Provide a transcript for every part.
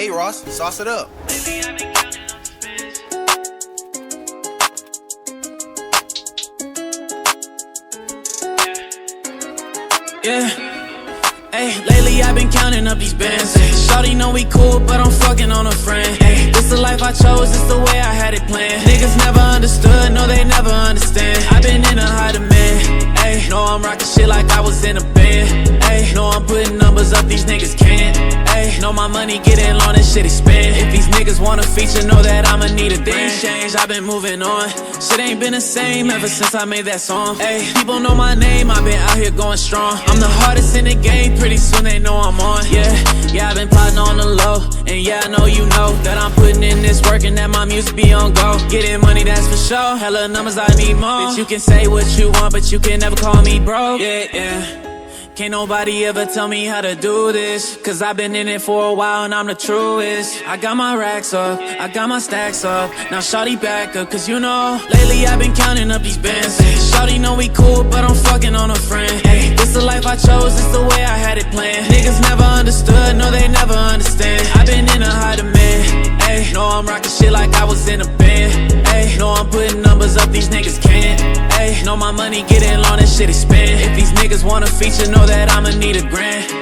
Hey Ross, sauce it up. Yeah, hey, lately I've been counting up these bands. Shawty know we cool, but I'm fucking on a friend. Hey, this the life I chose, it's the way I had it planned. Niggas never understood, no they never understand. I've been in a high demand. Hey, know I'm rocking shit like I was in a band. Hey, know I'm putting numbers up, these niggas can't. Hey, know my money getting long, this shit expand. If these niggas want a feature, know that I'ma need a thing change. I've been moving on, shit ain't been the same ever since I made that song. Hey, people know my name, I've been out here going strong. I'm the hardest in the game, pretty soon they know I'm on. Yeah, I've been plotting on the low. And yeah, I know you know that I'm putting in this work and that my music be on go. Getting money, that's for sure, hella numbers, I need more. Bitch, you can say what you want, but you can never call me bro. Yeah. Can't nobody ever tell me how to do this, cause I've been in it for a while and I'm the truest. I got my racks up, I got my stacks up. Now shawty back up, cause you know lately I've been counting up these bands. Shawty know we cool, but I'm fucking on a friend. Hey, this the life I chose, it's the way I had it planned. Niggas never understood, no they never understand. I've been in a high demand. Hey, know I'm rocking shit like I was in a band. Hey, know I'm putting numbers up, these niggas can't. Hey, know my money getting long, this shit expand. If these niggas want a feature, know that I'ma need a grand.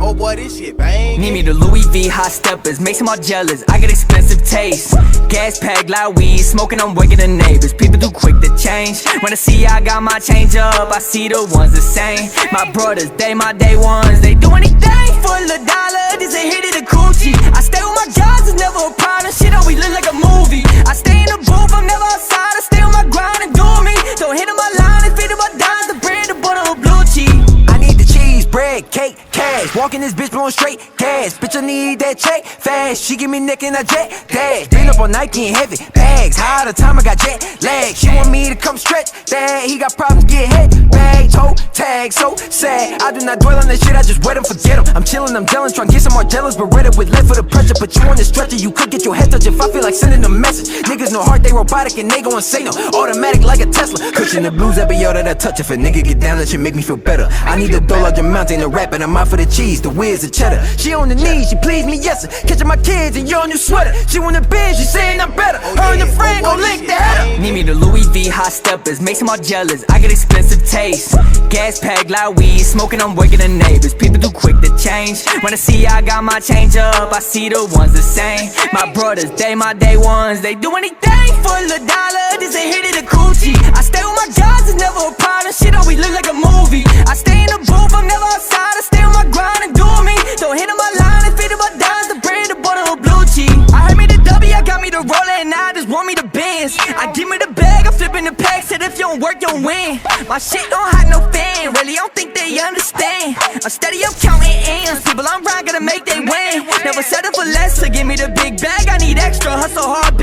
Oh boy, this shit bang. Need me the Louis V hot steppers, makes them all jealous. I got expensive taste. Gas pack like weed, smoking, I'm waking the neighbors. People too quick to change. When I see I got my change up, I see the ones the same. My brothers, they my day ones. They do anything for a dollar. This a hit of the coochie. I stay with my guys, it's never a problem. Shit always look like a movie. I stay in the booth, I'm never outside. I stay on my grind and do me. Don't hit on my line and feed on my dimes. The bread, the butter, or blue cheese. I need the cheese, bread, cake, cash. Walking this bitch blowing straight gas. Bitch, I need that check fast. She give me neck and I jet dash. Been up on Nike and heavy bags. High the time I got jet lag. She want me to come stretch that. He got problems, get head bag, toe tag, so sad. I do not dwell on that shit, I just wet him, forget him. I'm chillin', I'm jealous, trying to get some more jealous, but ready with left for the pressure. Put you on the stretcher, you could get your head touched if I feel like sending a message. Niggas no heart, they robotic and they gon' say no. Automatic like a Tesla. Cushion the blues every yo that I touch. If a nigga get down, that shit make me feel better. I need the dough like the mountain, the rap, and I'm out for the cheese, the whiz, the cheddar. She on the knees, she please me, yes sir. Catching my kids in your new sweater. She want the binge, she saying I'm better. Her and the friend gon' link the header. Need me the Louis V hot steppers, makes them all jealous. I get expensive taste. Gas pack like weed, smoking, I'm waking the neighbors. People too quick to change. When I see I got my change up, I see the ones the same. My brothers, they my day ones. They do anything for a dollar. This a hit of the coochie. I stay with my guys, it's never a problem. Shit always look like a movie. I stay in the booth, I'm never outside. I stay on my grind and do me. Don't hit on my line and feed on my dimes. The bread, the butter, or blue cheese. I heard me the W, I got me the roller, and I just want me the Benz. I give me the bag, I'm flipping the pack. Said if you don't work, you don't win. My shit don't have no fan, really, I don't think they understand. I'm steady, I'm counting M's. People I'm right, gotta make they win. Never settle for less, so give me the big bag. I need extra, hustle hard,